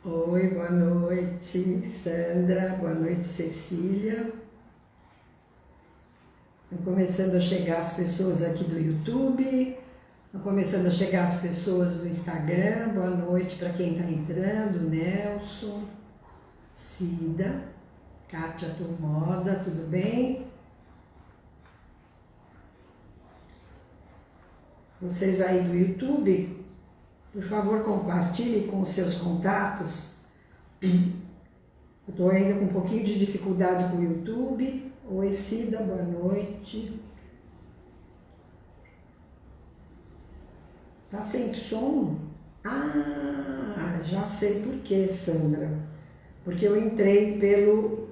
Oi, boa noite, Sandra, boa noite, Cecília. Estão começando a chegar as pessoas aqui do YouTube, estão começando a chegar as pessoas do Instagram. Boa noite para quem está entrando, Nelson, Cida, Kátia Turmoda, tudo bem? Vocês aí do YouTube, por favor, compartilhe com os seus contatos. Eu estou ainda com um pouquinho de dificuldade com o YouTube. Oi, Cida, boa noite. Tá sem som? Ah, já sei por quê, Sandra. Porque eu entrei pelo...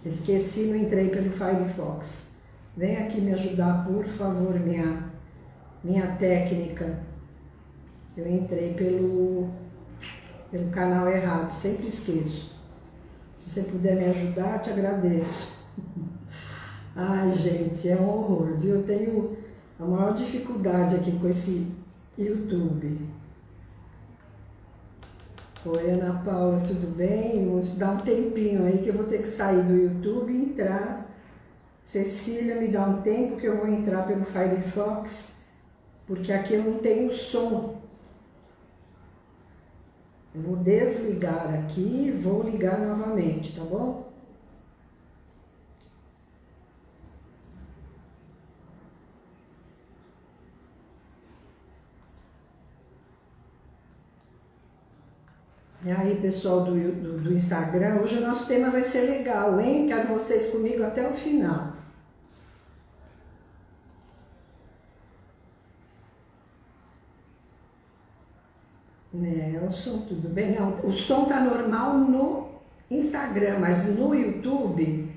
Esqueci, não entrei pelo Firefox. Vem aqui me ajudar, por favor, minha técnica. Eu entrei pelo canal errado, sempre esqueço. Se você puder me ajudar, te agradeço. Ai, gente, é um horror, viu? Eu tenho a maior dificuldade aqui com esse YouTube. Oi, Ana Paula, tudo bem? Vamos dar um tempinho aí que eu vou ter que sair do YouTube e entrar. Cecília, me dá um tempo que eu vou entrar pelo Firefox, porque aqui eu não tenho som. Eu vou desligar aqui e vou ligar novamente, tá bom? E aí, pessoal do Instagram, hoje o nosso tema vai ser legal, hein? Quero vocês comigo até o final. Nelson, tudo bem? Não, o som tá normal no Instagram, mas no YouTube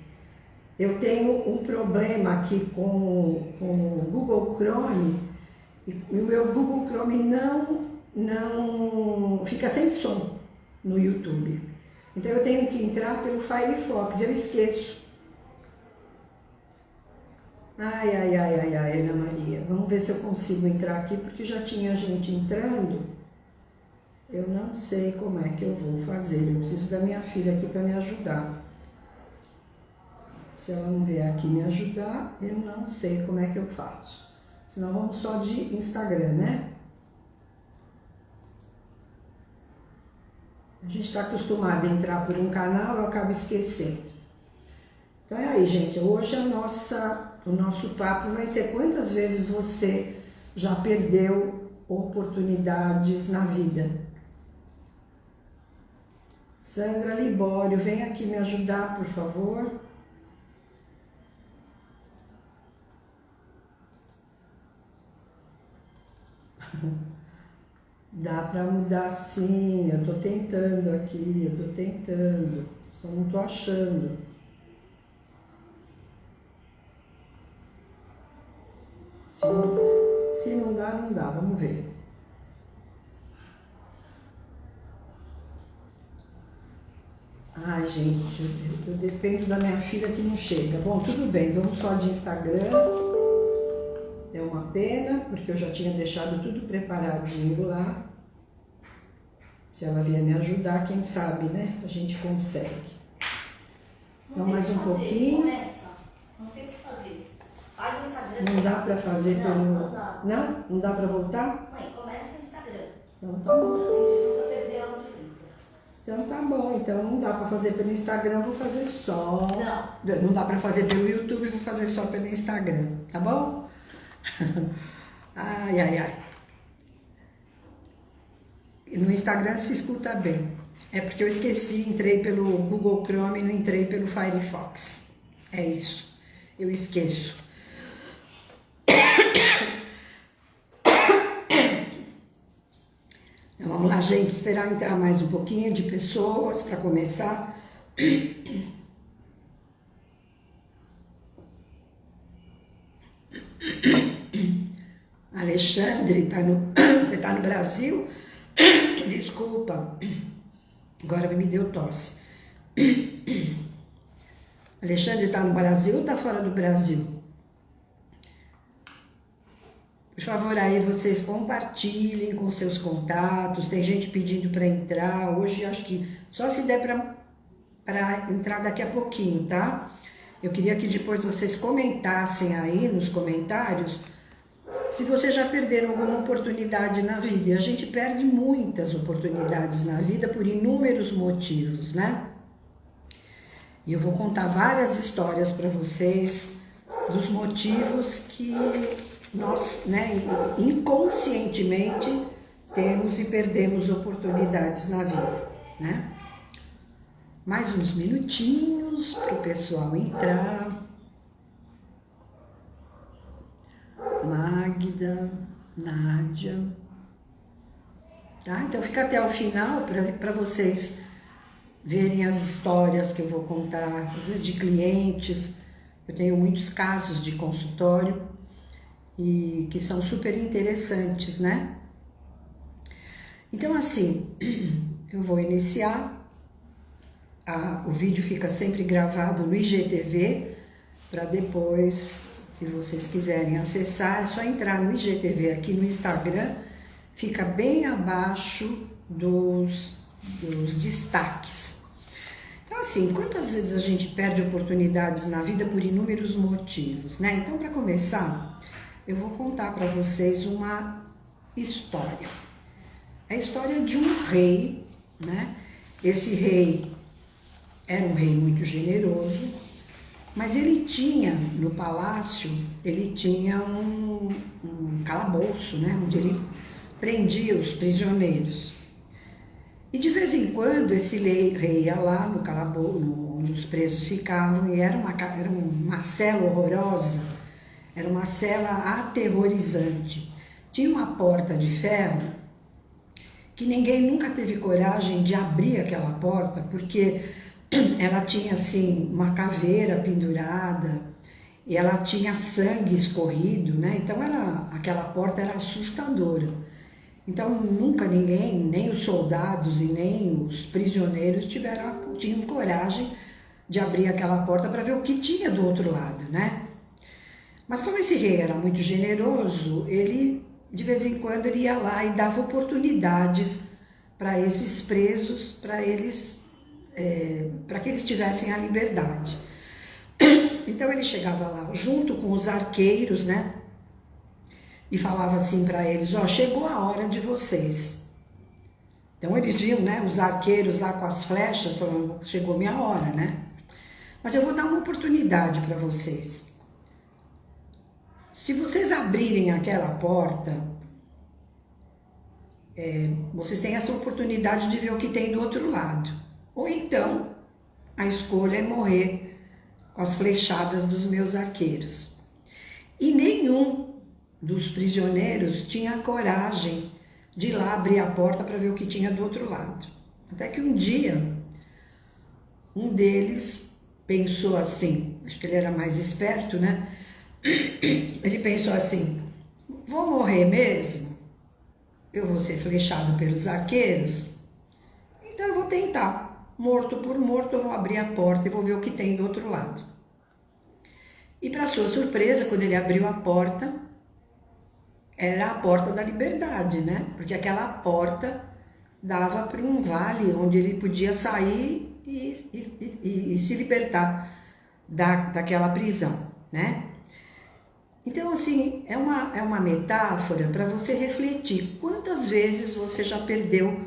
eu tenho um problema aqui com o Google Chrome e o meu Google Chrome não fica sem som no YouTube. Então eu tenho que entrar pelo Firefox, eu esqueço. Ai, Ana Maria, vamos ver se eu consigo entrar aqui, porque já tinha gente entrando. Eu não sei como é que eu vou fazer, eu preciso da minha filha aqui para me ajudar. Se ela não vier aqui me ajudar, eu não sei como é que eu faço. Senão vamos só de Instagram, né? A gente está acostumado a entrar por um canal, eu acabo esquecendo. Então é aí, gente, hoje o nosso papo vai ser quantas vezes você já perdeu oportunidades na vida. Sandra Libório, vem aqui me ajudar, por favor. Dá para mudar sim, eu tô tentando aqui, só não tô achando. Se não dá, não dá, vamos ver. Ai, gente, eu dependo da minha filha que não chega. Bom, tudo bem, vamos só de Instagram. É uma pena, porque eu já tinha deixado tudo preparadinho lá. Se ela vier me ajudar, quem sabe, né? A gente consegue. Então, mais um pouquinho. Começa. Não tem o que fazer. Faz o Instagram. Não dá pra fazer pelo... Não dá. Não? Não dá pra voltar? Mãe, começa no Instagram. Então tá bom. A gente precisa perder a audiência. Então tá bom. Então não dá pra fazer pelo Instagram, vou fazer só... Não. Não dá pra fazer pelo YouTube, vou fazer só pelo Instagram. Tá bom? Ai. No Instagram se escuta bem. É porque eu esqueci, entrei pelo Google Chrome e não entrei pelo Firefox. É isso. Eu esqueço. Então vamos lá, gente. Esperar entrar mais um pouquinho de pessoas para começar. Alexandre, você está no Brasil? Desculpa, agora me deu tosse. Alexandre está no Brasil ou está fora do Brasil? Por por favor, aí vocês compartilhem com seus contatos. Tem gente pedindo para entrar. Hoje acho que só se der para entrar daqui a pouquinho, tá? Eu queria que depois vocês comentassem aí nos comentários se vocês já perderam alguma oportunidade na vida. E a gente perde muitas oportunidades na vida por inúmeros motivos, né? E eu vou contar várias histórias para vocês dos motivos que nós, né, inconscientemente temos e perdemos oportunidades na vida, né? Mais uns minutinhos para o pessoal entrar. Magda, Nádia. Tá? Então fica até o final para vocês verem as histórias que eu vou contar, às vezes de clientes. Eu tenho muitos casos de consultório e que são super interessantes, né? Então assim, eu vou iniciar. O vídeo fica sempre gravado no IGTV, para depois, se vocês quiserem acessar, é só entrar no IGTV aqui no Instagram, fica bem abaixo dos destaques. Então assim, quantas vezes a gente perde oportunidades na vida por inúmeros motivos, né? Então, para começar, eu vou contar para vocês uma história. A história de um rei, né? Esse rei era um rei muito generoso, mas ele tinha no palácio, ele tinha um calabouço, né? Onde ele prendia os prisioneiros. E de vez em quando esse rei ia lá no calabouço, onde os presos ficavam, e era uma cela horrorosa, era uma cela aterrorizante. Tinha uma porta de ferro que ninguém nunca teve coragem de abrir aquela porta, porque ela tinha assim uma caveira pendurada e ela tinha sangue escorrido, né? Então aquela porta era assustadora. Então nunca ninguém, nem os soldados e nem os prisioneiros tinham coragem de abrir aquela porta para ver o que tinha do outro lado, né? Mas como esse rei era muito generoso, ele de vez em quando ele ia lá e dava oportunidades para esses presos, para que eles tivessem a liberdade. Então ele chegava lá junto com os arqueiros, né? E falava assim para eles: ó, chegou a hora de vocês. Então eles viam, né, os arqueiros lá com as flechas, falando: chegou minha hora, né? Mas eu vou dar uma oportunidade para vocês. Se vocês abrirem aquela porta, vocês têm essa oportunidade de ver o que tem do outro lado. Ou então, a escolha é morrer com as flechadas dos meus arqueiros. E nenhum dos prisioneiros tinha coragem de ir lá abrir a porta para ver o que tinha do outro lado. Até que um dia, um deles pensou assim, acho que ele era mais esperto, né? Ele pensou assim: vou morrer mesmo? Eu vou ser flechado pelos arqueiros? Então eu vou tentar. Morto por morto, eu vou abrir a porta e vou ver o que tem do outro lado. E para sua surpresa, quando ele abriu a porta, era a porta da liberdade, né? Porque aquela porta dava para um vale onde ele podia sair e se libertar daquela prisão, né? Então, assim, é uma metáfora para você refletir quantas vezes você já perdeu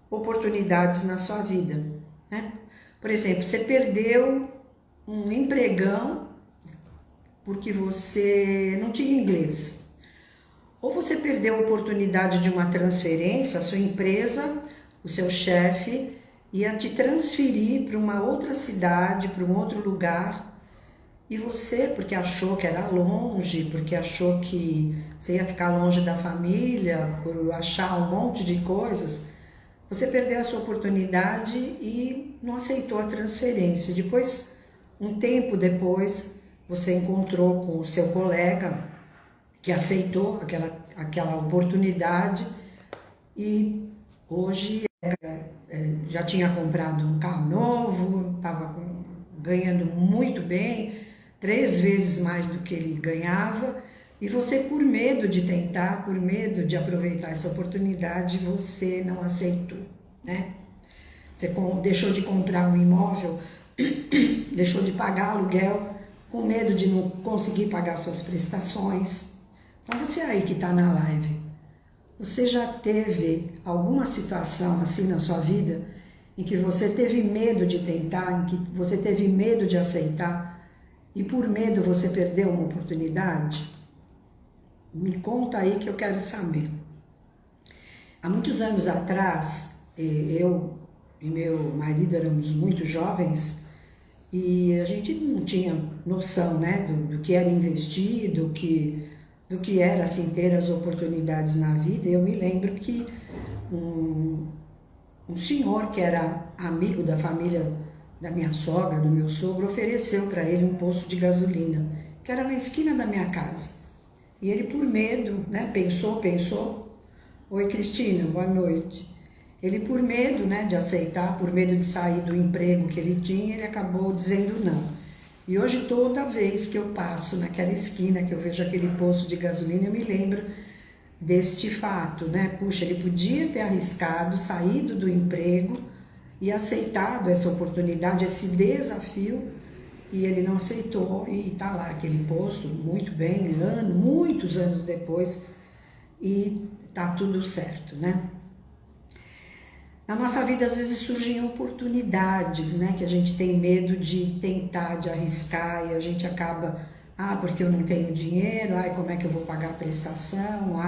oportunidades na sua vida, né? Por exemplo, você perdeu um empregão porque você não tinha inglês. Ou você perdeu a oportunidade de uma transferência, a sua empresa, o seu chefe ia te transferir para uma outra cidade, para um outro lugar, e você, porque achou que era longe, porque achou que você ia ficar longe da família, por achar um monte de coisas, você perdeu a sua oportunidade e não aceitou a transferência. Depois, um tempo depois, você encontrou com o seu colega que aceitou aquela oportunidade e hoje já tinha comprado um carro novo, estava ganhando muito bem, 3 vezes mais do que ele ganhava, E você, por medo de tentar, por medo de aproveitar essa oportunidade, você não aceitou, né? Você deixou de comprar um imóvel, deixou de pagar aluguel, com medo de não conseguir pagar suas prestações. Então você aí que está na live, você já teve alguma situação assim na sua vida em que você teve medo de tentar, em que você teve medo de aceitar e por medo você perdeu uma oportunidade? Me conta aí que eu quero saber. Há muitos anos atrás, eu e meu marido éramos muito jovens e a gente não tinha noção, né, do que era investir, do que era assim, ter as oportunidades na vida. Eu me lembro que um senhor que era amigo da família da minha sogra, do meu sogro, ofereceu para ele um posto de gasolina, que era na esquina da minha casa. E ele, por medo, né, pensou. Oi, Cristina, boa noite. Ele, por medo, né, de aceitar, por medo de sair do emprego que ele tinha, ele acabou dizendo não. E hoje, toda vez que eu passo naquela esquina, que eu vejo aquele posto de gasolina, eu me lembro deste fato, né? Puxa, ele podia ter arriscado, saído do emprego e aceitado essa oportunidade, esse desafio, e ele não aceitou e está lá aquele posto, muito bem, muitos anos depois, e está tudo certo, né? Na nossa vida, às vezes, surgem oportunidades, né? Que a gente tem medo de tentar, de arriscar, e a gente acaba, porque eu não tenho dinheiro, como é que eu vou pagar a prestação,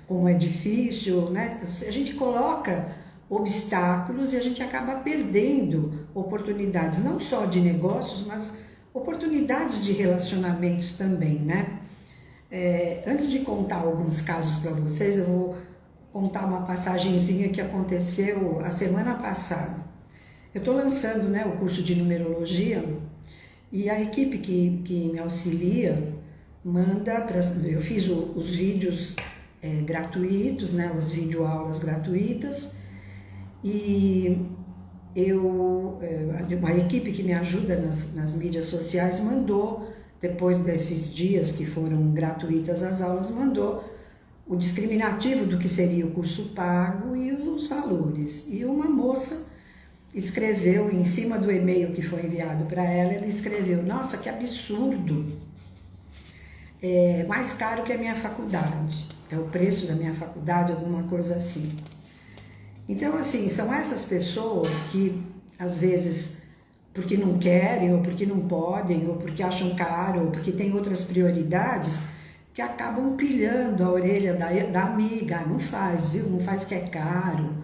como é difícil, né? A gente coloca obstáculos e a gente acaba perdendo oportunidades, não só de negócios, mas oportunidades de relacionamentos também, né? Antes de contar alguns casos para vocês, eu vou contar uma passagenzinha que aconteceu a semana passada. Eu estou lançando, né, o curso de numerologia e a equipe que me auxilia manda eu fiz os vídeos gratuitos, né, as videoaulas gratuitas, e uma equipe que me ajuda nas mídias sociais mandou, depois desses dias que foram gratuitas as aulas, mandou o discriminativo do que seria o curso pago e os valores. E uma moça escreveu em cima do e-mail que foi enviado para ela escreveu: nossa, que absurdo, é mais caro que a minha faculdade, é o preço da minha faculdade, alguma coisa assim. Então, assim, são essas pessoas que, às vezes, porque não querem, ou porque não podem, ou porque acham caro, ou porque têm outras prioridades, que acabam pilhando a orelha da amiga. Não faz, viu? Não faz que é caro.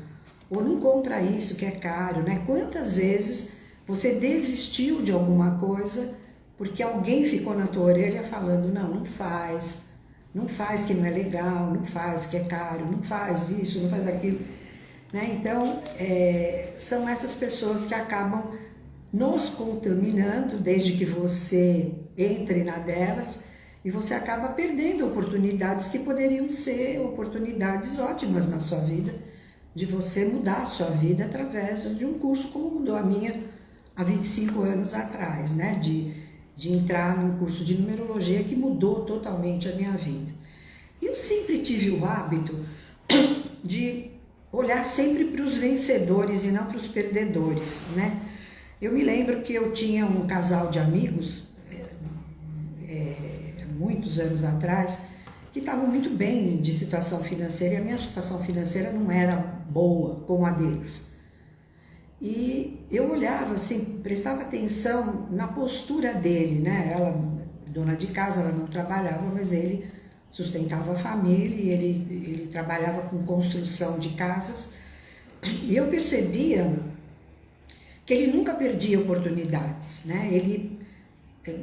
Ou não compra isso que é caro, né? Quantas vezes você desistiu de alguma coisa porque alguém ficou na tua orelha falando: não faz que não é legal, não faz que é caro, não faz isso, não faz aquilo, né? Então, são essas pessoas que acabam nos contaminando desde que você entre na delas, e você acaba perdendo oportunidades que poderiam ser oportunidades ótimas na sua vida, de você mudar a sua vida através de um curso como mudou a minha há 25 anos atrás, né? De entrar num curso de numerologia que mudou totalmente a minha vida. E eu sempre tive o hábito de olhar sempre para os vencedores e não para os perdedores, né? Eu me lembro que eu tinha um casal de amigos, muitos anos atrás, que estavam muito bem de situação financeira, e a minha situação financeira não era boa como a deles. E eu olhava assim, prestava atenção na postura dele, né? Ela, dona de casa, ela não trabalhava, mas ele sustentava a família e ele trabalhava com construção de casas. E eu percebia que ele nunca perdia oportunidades, né?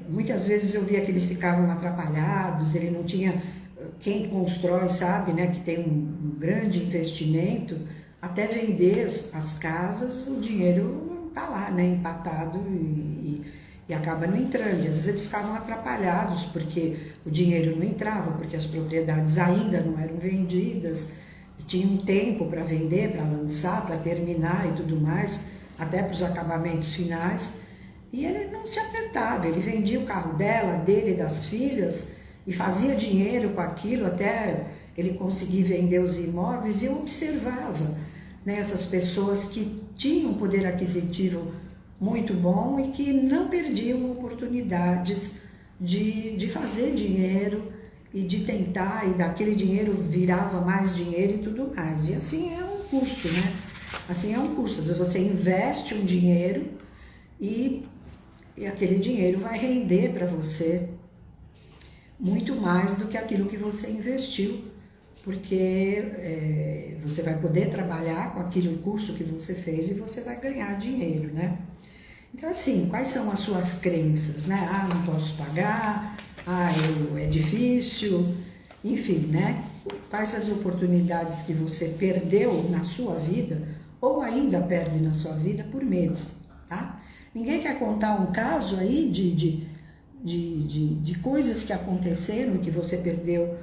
Muitas vezes eu via que eles ficavam atrapalhados, ele não tinha... Quem constrói sabe, né, que tem um grande investimento, até vender as casas, o dinheiro está lá, né, empatado e acaba não entrando. E às vezes eles ficavam atrapalhados porque o dinheiro não entrava, porque as propriedades ainda não eram vendidas, e tinha um tempo para vender, para lançar, para terminar e tudo mais, até para os acabamentos finais. E ele não se apertava, ele vendia o carro dela, dele, das filhas, e fazia dinheiro com aquilo até ele conseguir vender os imóveis. E eu observava, né, essas pessoas que tinham um poder aquisitivo muito bom e que não perdiam oportunidades de fazer dinheiro e de tentar, e daquele dinheiro virava mais dinheiro e tudo mais. E assim é um curso, né? Assim é um curso. Às vezes você investe um dinheiro e aquele dinheiro vai render para você muito mais do que aquilo que você investiu, porque você vai poder trabalhar com aquele curso que você fez e você vai ganhar dinheiro, né? Então, assim, quais são as suas crenças, né? Ah, não posso pagar, é difícil, enfim, né? Quais as oportunidades que você perdeu na sua vida ou ainda perde na sua vida por medo, tá? Ninguém quer contar um caso aí de coisas que aconteceram e que você perdeu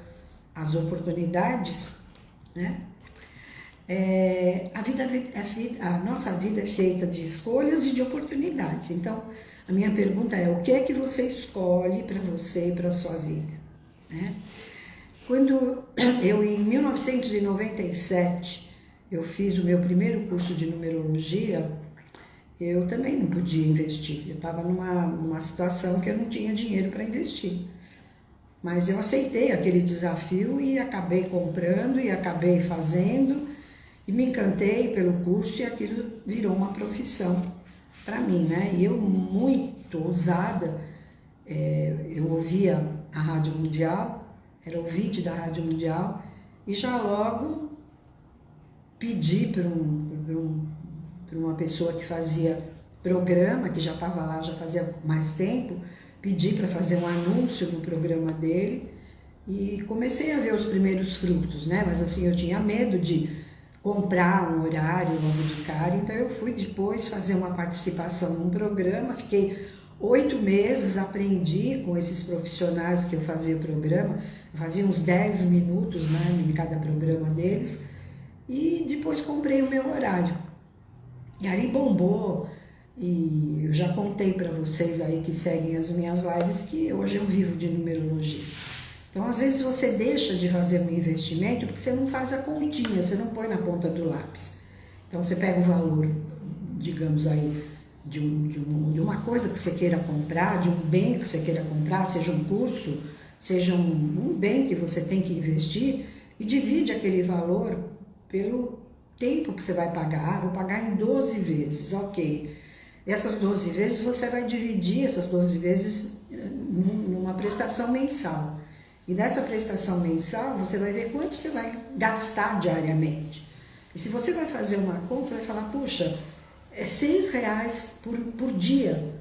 as oportunidades, né? A nossa vida é feita de escolhas e de oportunidades. Então, a minha pergunta é: o que é que você escolhe para você e para a sua vida, né? Quando eu, em 1997, eu fiz o meu primeiro curso de numerologia, eu também não podia investir. Eu estava numa situação que eu não tinha dinheiro para investir. Mas eu aceitei aquele desafio e acabei comprando e acabei fazendo e me encantei pelo curso e aquilo virou uma profissão para mim, né? E eu, muito ousada, eu ouvia a Rádio Mundial, era ouvinte da Rádio Mundial, e já logo pedi para uma pessoa que fazia programa, que já estava lá, já fazia mais tempo, pedi para fazer um anúncio no programa dele e comecei a ver os primeiros frutos, né? Mas assim, eu tinha medo de comprar um horário logo de cara, então eu fui depois fazer uma participação num programa, fiquei 8 meses, aprendi com esses profissionais que eu fazia o programa, eu fazia uns 10 minutos, né, em cada programa deles, e depois comprei o meu horário. E aí bombou, e eu já contei para vocês aí que seguem as minhas lives que hoje eu vivo de numerologia. Então, às vezes você deixa de fazer um investimento porque você não faz a continha, você não põe na ponta do lápis. Então, você pega o valor, digamos aí, de uma coisa que você queira comprar, de um bem que você queira comprar, seja um curso, seja um bem que você tem que investir, e divide aquele valor pelo tempo que você vai pagar. Vou pagar em 12 vezes, ok. Essas 12 vezes você vai dividir essas 12 vezes numa prestação mensal. E nessa prestação mensal você vai ver quanto você vai gastar diariamente. E se você vai fazer uma conta, você vai falar: puxa, é R$6 por dia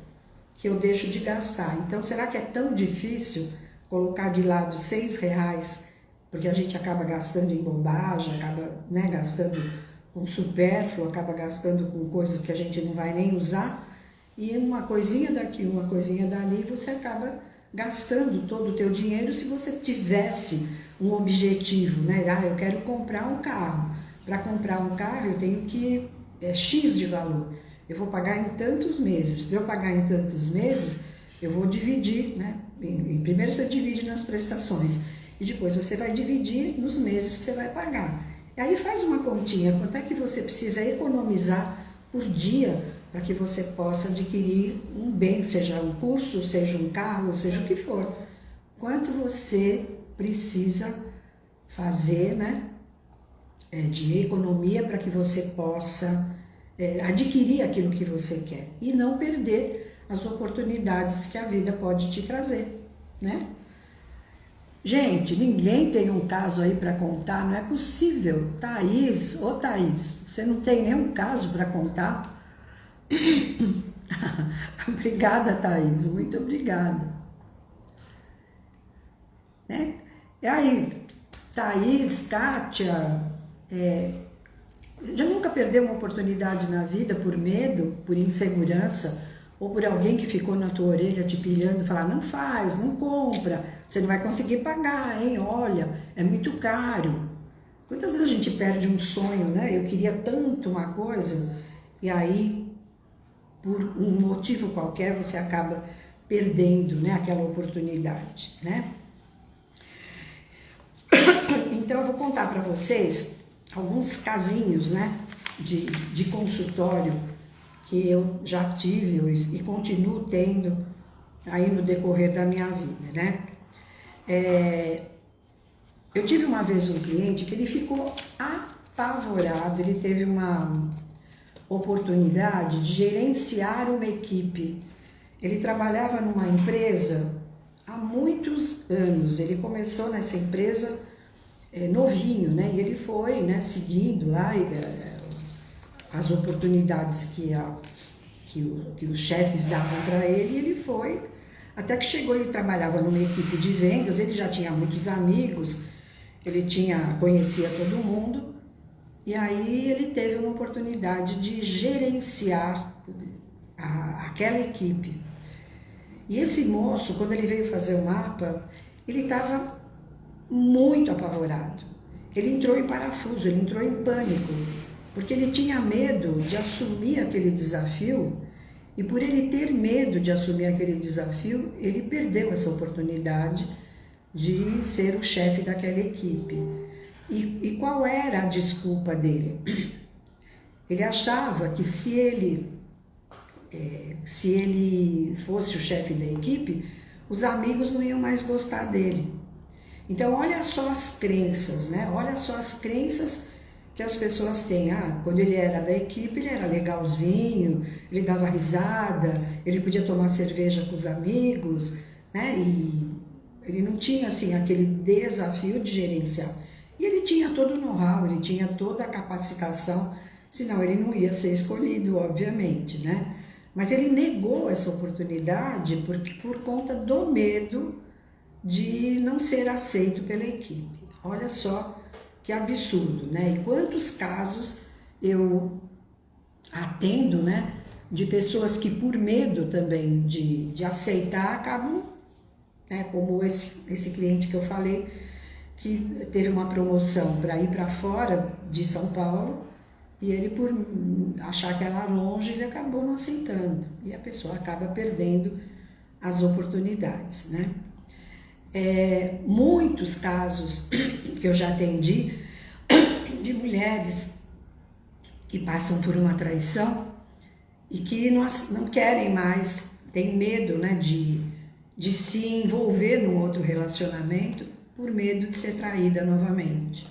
que eu deixo de gastar. Então, será que é tão difícil colocar de lado R$6? Porque a gente acaba gastando em bobagem, acaba, né, gastando com supérfluo, acaba gastando com coisas que a gente não vai nem usar. E uma coisinha daqui, uma coisinha dali, você acaba gastando todo o teu dinheiro. Se você tivesse um objetivo, né? Ah, eu quero comprar um carro. Para comprar um carro eu tenho que X de valor. Eu vou pagar em tantos meses. Para eu pagar em tantos meses, eu vou dividir, né? Primeiro você divide nas prestações e depois você vai dividir nos meses que você vai pagar. E aí faz uma continha, quanto é que você precisa economizar por dia para que você possa adquirir um bem, seja um curso, seja um carro, seja o que for. Quanto você precisa fazer, né, de economia para que você possa adquirir aquilo que você quer e não perder as oportunidades que a vida pode te trazer, né? Gente, ninguém tem um caso aí para contar, não é possível. Thaís, ô Thaís, você não tem nenhum caso para contar? Obrigada, Thaís, muito obrigada. Né? E aí, Thaís, Kátia, já nunca perdeu uma oportunidade na vida por medo, por insegurança, ou por alguém que ficou na tua orelha te pilhando, falar: não faz, não compra, você não vai conseguir pagar, hein? Olha, é muito caro. Quantas vezes a gente perde um sonho, né? Eu queria tanto uma coisa, e aí, por um motivo qualquer, você acaba perdendo, né, aquela oportunidade, né? Então eu vou contar para vocês alguns casinhos, né, de consultório que eu já tive e continuo tendo aí no decorrer da minha vida, né. Eu tive uma vez um cliente que ele ficou apavorado, ele teve uma oportunidade de gerenciar uma equipe. Ele trabalhava numa empresa há muitos anos, ele começou nessa empresa novinho, né? E ele foi, né, seguindo lá as oportunidades que os chefes davam para ele, e ele foi, até que chegou, ele trabalhava numa equipe de vendas, ele já tinha muitos amigos, ele conhecia todo mundo, e aí ele teve uma oportunidade de gerenciar aquela equipe. E esse moço, quando ele veio fazer o mapa, ele estava muito apavorado. Ele entrou em parafuso, ele entrou em pânico, porque ele tinha medo de assumir aquele desafio, e por ele ter medo de assumir aquele desafio, ele perdeu essa oportunidade de ser o chefe daquela equipe. E qual era a desculpa dele? Ele achava que se ele fosse o chefe da equipe, os amigos não iam mais gostar dele. Então, olha só as crenças, né? Olha só as crenças que as pessoas têm. Quando ele era da equipe, ele era legalzinho, ele dava risada, ele podia tomar cerveja com os amigos, né? E ele não tinha, assim, aquele desafio de gerenciar. E ele tinha todo o know-how, ele tinha toda a capacitação, senão ele não ia ser escolhido, obviamente, né? Mas ele negou essa oportunidade por conta do medo de não ser aceito pela equipe. Olha só que absurdo, né? E quantos casos eu atendo, né, de pessoas que por medo também de aceitar acabam, né, como esse cliente que eu falei, que teve uma promoção para ir para fora de São Paulo, e ele, por achar que era longe, ele acabou não aceitando. E a pessoa acaba perdendo as oportunidades, né? Muitos casos que eu já atendi de mulheres que passam por uma traição e que não querem mais, têm medo, né, de se envolver num outro relacionamento por medo de ser traída novamente.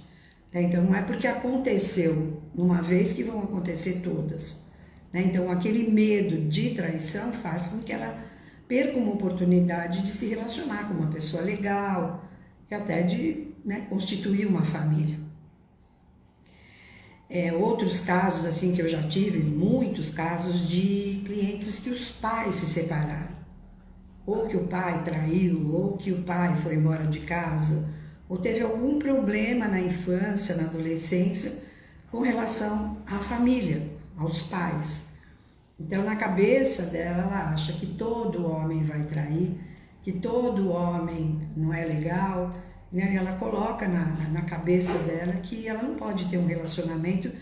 Então, não é porque aconteceu uma vez que vão acontecer todas, né? Então, aquele medo de traição faz com que ela perca uma oportunidade de se relacionar com uma pessoa legal e até de, né, constituir uma família. Outros casos, assim, que eu já tive, muitos casos de clientes que os pais se separaram, ou que o pai traiu, ou que o pai foi embora de casa, ou teve algum problema na infância, na adolescência, com relação à família, aos pais. Então, na cabeça dela, ela acha que todo homem vai trair, que todo homem não é legal, né? E ela coloca na cabeça dela que ela não pode ter um relacionamento,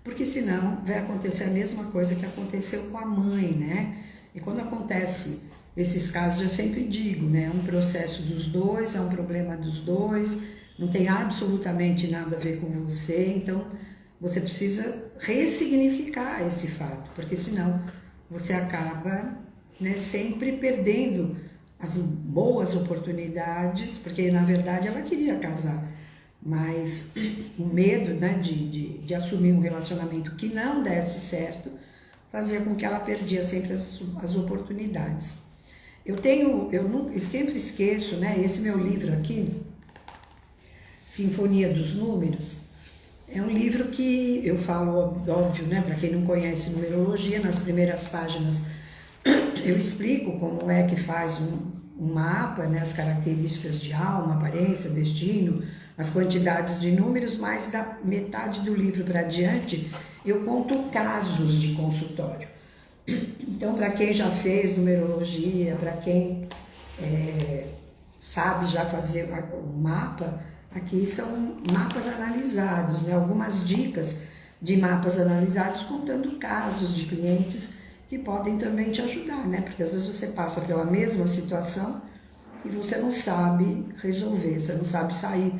porque senão vai acontecer a mesma coisa que aconteceu com a mãe, né? E quando acontece esses casos, eu sempre digo, né? É um processo dos dois, é um problema dos dois, não tem absolutamente nada a ver com você, então você precisa ressignificar esse fato, porque senão você acaba, né, sempre perdendo as boas oportunidades, porque na verdade ela queria casar, mas o medo, né, de assumir um relacionamento que não desse certo fazia com que ela perdia sempre as oportunidades. Eu sempre esqueço, né, esse meu livro aqui, Sinfonia dos Números, é um livro que eu falo, óbvio, né, para quem não conhece numerologia, nas primeiras páginas eu explico como é que faz um mapa, né, as características de alma, aparência, destino, as quantidades de números, mas da metade do livro para diante eu conto casos de consultório. Então, para quem já fez numerologia, para quem sabe já fazer o mapa, aqui são mapas analisados, né? Algumas dicas de mapas analisados contando casos de clientes que podem também te ajudar, né? Porque às vezes você passa pela mesma situação e você não sabe resolver, você não sabe sair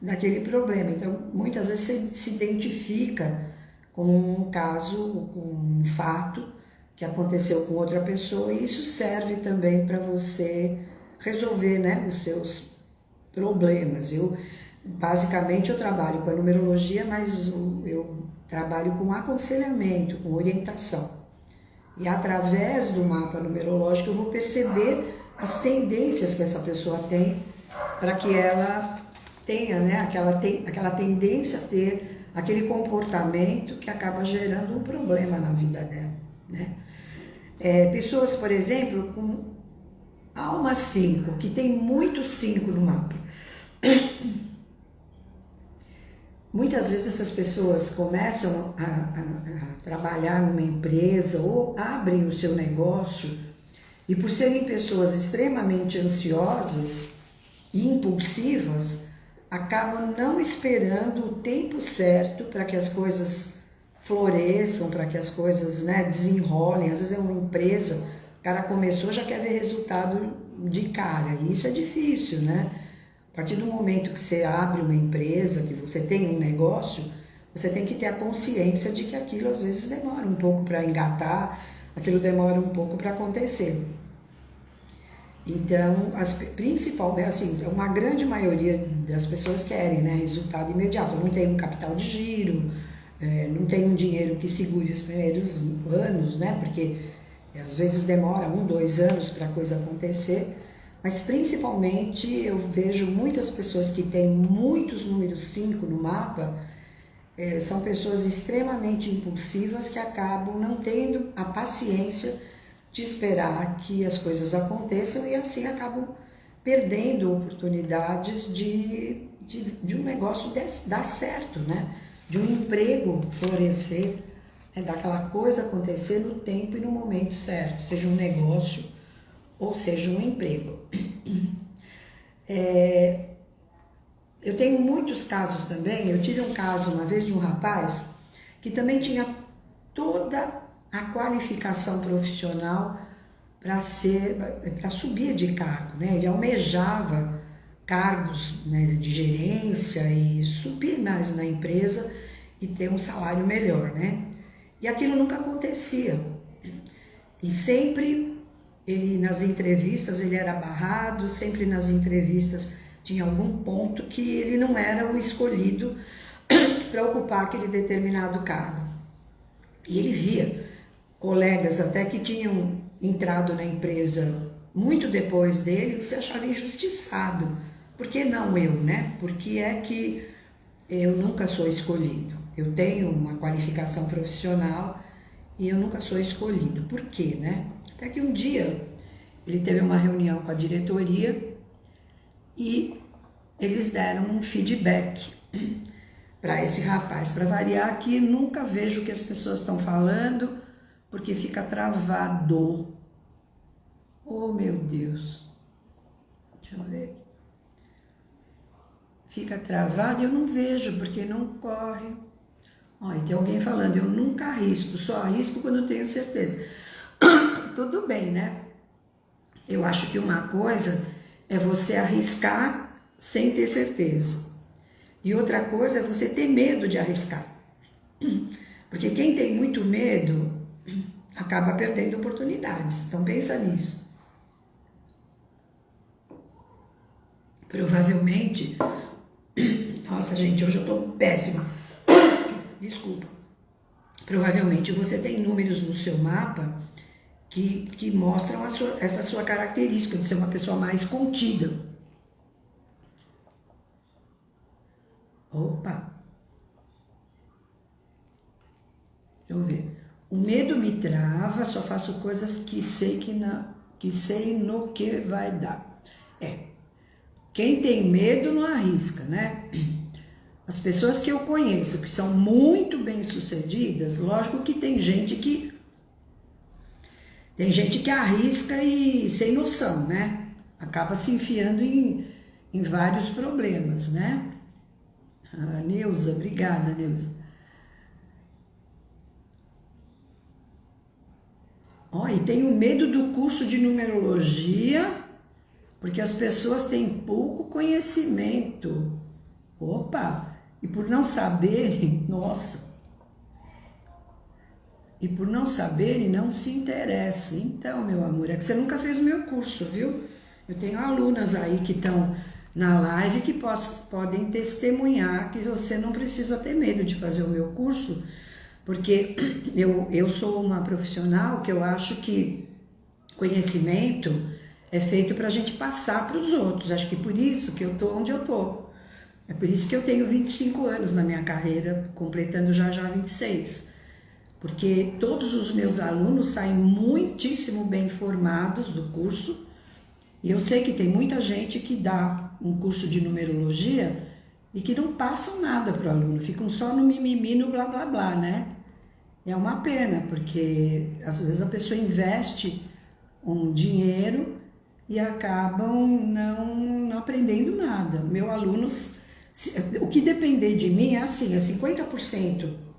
daquele problema. Então, muitas vezes você se identifica com um caso, com um fato que aconteceu com outra pessoa, e isso serve também para você resolver, né, os seus problemas. Basicamente, eu trabalho com a numerologia, mas eu trabalho com aconselhamento, com orientação. E através do mapa numerológico eu vou perceber as tendências que essa pessoa tem, para que ela tenha, né, aquela tendência a ter aquele comportamento que acaba gerando um problema na vida dela, né? Pessoas, por exemplo, com alma 5, que tem muito 5 no mapa. Muitas vezes essas pessoas começam a trabalhar numa empresa ou abrem o seu negócio, e por serem pessoas extremamente ansiosas e impulsivas, acabam não esperando o tempo certo para que as coisas floresçam, para que as coisas, né, desenrolem. Às vezes é uma empresa, o cara começou, já quer ver resultado de cara, e isso é difícil, né? A partir do momento que você abre uma empresa, que você tem um negócio, você tem que ter a consciência de que aquilo às vezes demora um pouco para engatar, aquilo demora um pouco para acontecer. Então, principalmente, assim, uma grande maioria das pessoas querem, né, resultado imediato. Não tem um capital de giro, não tem um dinheiro que segure os primeiros anos, né, porque às vezes demora 1, 2 anos para a coisa acontecer. Mas principalmente eu vejo muitas pessoas que têm muitos números 5 no mapa, são pessoas extremamente impulsivas que acabam não tendo a paciência de esperar que as coisas aconteçam, e assim acabam perdendo oportunidades de um negócio dar certo, né? De um emprego florescer, daquela coisa acontecer no tempo e no momento certo, seja um negócio ou seja um emprego. Eu tenho muitos casos também. Eu tive um caso uma vez de um rapaz que também tinha toda a qualificação profissional para subir de cargo, né? Ele almejava cargos, né, de gerência e subir na empresa e ter um salário melhor, né? E aquilo nunca acontecia. E sempre ele, nas entrevistas, ele era barrado, sempre nas entrevistas tinha algum ponto que ele não era o escolhido para ocupar aquele determinado cargo. E ele via colegas até que tinham entrado na empresa muito depois dele e se achava injustiçado. Por que não eu, né? Por que é que eu nunca sou escolhido? Eu tenho uma qualificação profissional e eu nunca sou escolhido. Por quê, né? Até que um dia ele teve uma reunião com a diretoria e eles deram um feedback para esse rapaz. Para variar, que nunca vejo o que as pessoas estão falando, porque fica travado. Oh, meu Deus. Deixa eu ver. Fica travado e eu não vejo, porque não corre. Ó, e tem alguém falando, eu nunca arrisco, só arrisco quando eu tenho certeza. Tudo bem, né? Eu acho que uma coisa é você arriscar sem ter certeza. E outra coisa é você ter medo de arriscar. Porque quem tem muito medo acaba perdendo oportunidades. Então pensa nisso. Provavelmente... Nossa, gente, hoje eu tô péssima. Desculpa. Provavelmente você tem números no seu mapa que mostram essa sua característica de ser uma pessoa mais contida. Opa! Deixa eu ver. O medo me trava, só faço coisas que sei no que vai dar. Quem tem medo não arrisca, né? As pessoas que eu conheço, que são muito bem-sucedidas, lógico que tem gente que arrisca e sem noção, né? Acaba se enfiando em vários problemas, né? Ah, Neuza, obrigada, Neuza. Ó, e tenho medo do curso de numerologia, porque as pessoas têm pouco conhecimento. Opa! E por não saberem, nossa! E por não saberem, não se interessa. Então, meu amor, é que você nunca fez o meu curso, viu? Eu tenho alunas aí que estão na live que podem testemunhar que você não precisa ter medo de fazer o meu curso, porque eu sou uma profissional que eu acho que conhecimento é feito para a gente passar para os outros. Acho que por isso que eu tô onde eu tô. É por isso que eu tenho 25 anos na minha carreira, completando já 26. Porque todos os meus alunos saem muitíssimo bem formados do curso. E eu sei que tem muita gente que dá um curso de numerologia e que não passam nada para o aluno, ficam só no mimimi, no blá blá blá, né? É uma pena, porque às vezes a pessoa investe um dinheiro e acabam não aprendendo nada. Meus alunos, o que depender de mim é assim, é 50%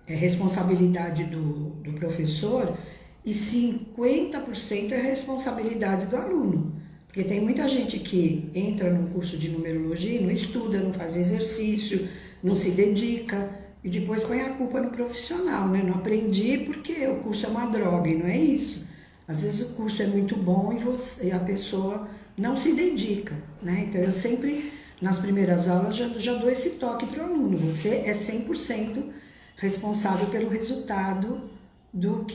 é responsabilidade do professor e 50% é responsabilidade do aluno. Porque tem muita gente que entra num curso de numerologia, não estuda, não faz exercício, não se dedica e depois põe a culpa no profissional, né? Não aprendi porque o curso é uma droga e não é isso. Às vezes o curso é muito bom e a pessoa não se dedica, né? Então eu sempre, nas primeiras aulas, já dou esse toque para o aluno. Você é 100% responsável pelo resultado do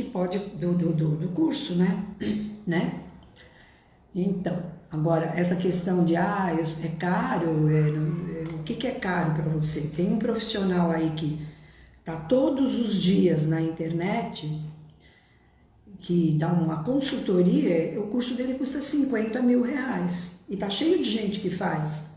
curso, né? Então, agora, essa questão de, é caro, o que é caro para você? Tem um profissional aí que está todos os dias na internet, que dá uma consultoria, o curso dele custa 50 mil reais. E tá cheio de gente que faz.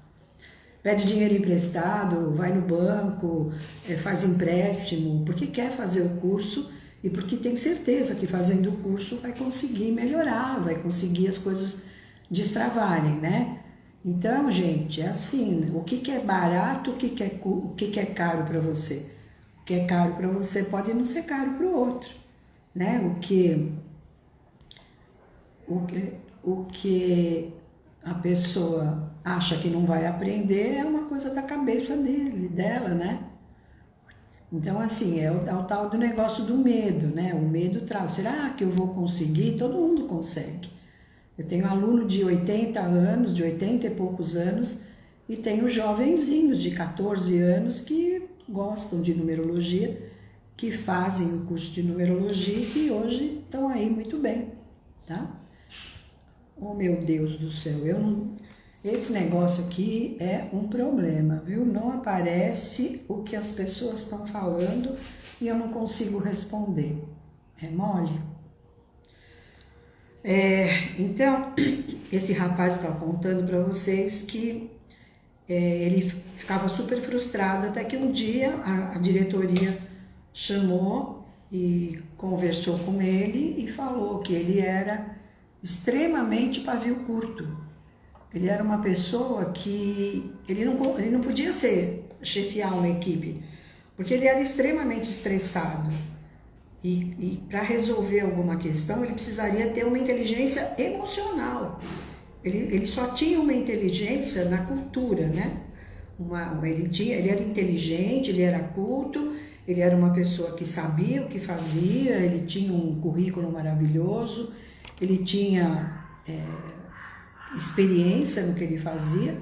Pede dinheiro emprestado, vai no banco, faz empréstimo, porque quer fazer o curso e porque tem certeza que fazendo o curso vai conseguir melhorar, vai conseguir as coisas destravarem, né? Então, gente, é assim, o que é barato, o que é caro para você? O que é caro para você pode não ser caro para o outro, né? O que a pessoa acha que não vai aprender é uma coisa da cabeça dela, né? Então, assim, é o tal do negócio do medo, né? O medo traz. Será que eu vou conseguir? Todo mundo consegue. Eu tenho aluno de 80 anos, de 80 e poucos anos, e tenho jovenzinhos de 14 anos que gostam de numerologia, que fazem o curso de numerologia e que hoje estão aí muito bem, tá? Oh, meu Deus do céu, esse negócio aqui é um problema, viu? Não aparece o que as pessoas estão falando e eu não consigo responder. É mole? Então, esse rapaz está contando para vocês que ele ficava super frustrado, até que um dia a diretoria chamou e conversou com ele e falou que ele era extremamente pavio curto. Ele era uma pessoa que ele não podia chefiar uma equipe, porque ele era extremamente estressado. E para resolver alguma questão, ele precisaria ter uma inteligência emocional. Ele só tinha uma inteligência na cultura, né? Ele era inteligente, ele era culto, ele era uma pessoa que sabia o que fazia, ele tinha um currículo maravilhoso, ele tinha experiência no que ele fazia,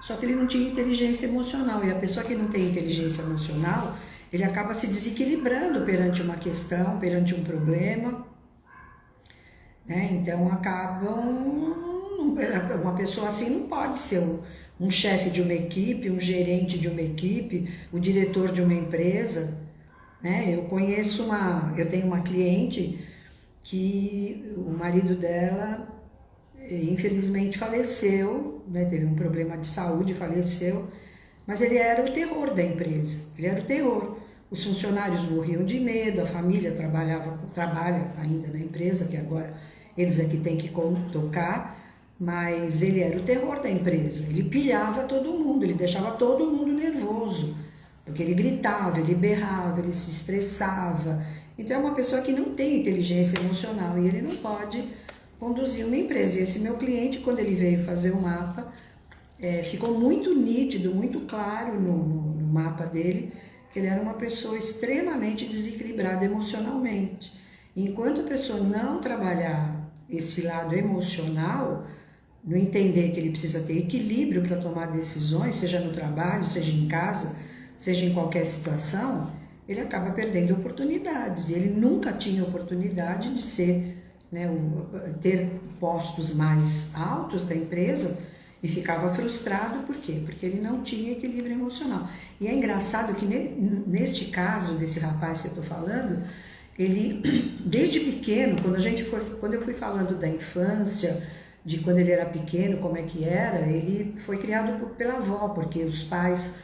só que ele não tinha inteligência emocional. E a pessoa que não tem inteligência emocional, ele acaba se desequilibrando perante uma questão, perante um problema, né? Então uma pessoa assim não pode ser um chefe de uma equipe, um gerente de uma equipe, o diretor de uma empresa, né? Eu tenho uma cliente que o marido dela infelizmente faleceu, né? Teve um problema de saúde, faleceu, mas ele era o terror da empresa, ele era o terror. Os funcionários morriam de medo, a família trabalha ainda na empresa, que agora eles é que têm que tocar, mas ele era o terror da empresa, ele pilhava todo mundo, ele deixava todo mundo nervoso, porque ele gritava, ele berrava, ele se estressava. Então é uma pessoa que não tem inteligência emocional e ele não pode conduzir uma empresa. E esse meu cliente, quando ele veio fazer o mapa, ficou muito nítido, muito claro no mapa dele, que ele era uma pessoa extremamente desequilibrada emocionalmente. Enquanto a pessoa não trabalhar esse lado emocional, não entender que ele precisa ter equilíbrio para tomar decisões, seja no trabalho, seja em casa, seja em qualquer situação, ele acaba perdendo oportunidades. E ele nunca tinha oportunidade de ser, né, ter postos mais altos da empresa e ficava frustrado. Por quê? Porque ele não tinha equilíbrio emocional. E é engraçado que neste caso desse rapaz que eu estou falando, ele, desde pequeno, quando eu fui falando da infância, de quando ele era pequeno, como é que era, ele foi criado pela avó, porque os pais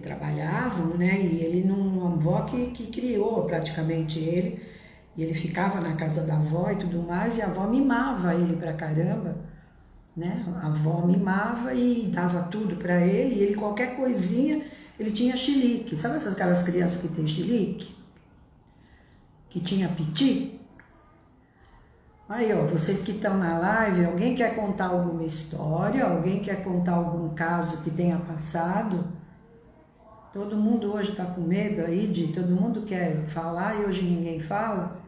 trabalhavam, né? E ele uma avó que criou praticamente ele, e ele ficava na casa da avó e tudo mais, e a avó mimava ele pra caramba, né? A avó mimava e dava tudo pra ele, e ele qualquer coisinha, ele tinha chilique. Sabe aquelas crianças que têm chilique? Que tinha piti? Aí, ó, vocês que estão na live, alguém quer contar alguma história? Alguém quer contar algum caso que tenha passado? Todo mundo hoje está com medo aí todo mundo quer falar e hoje ninguém fala?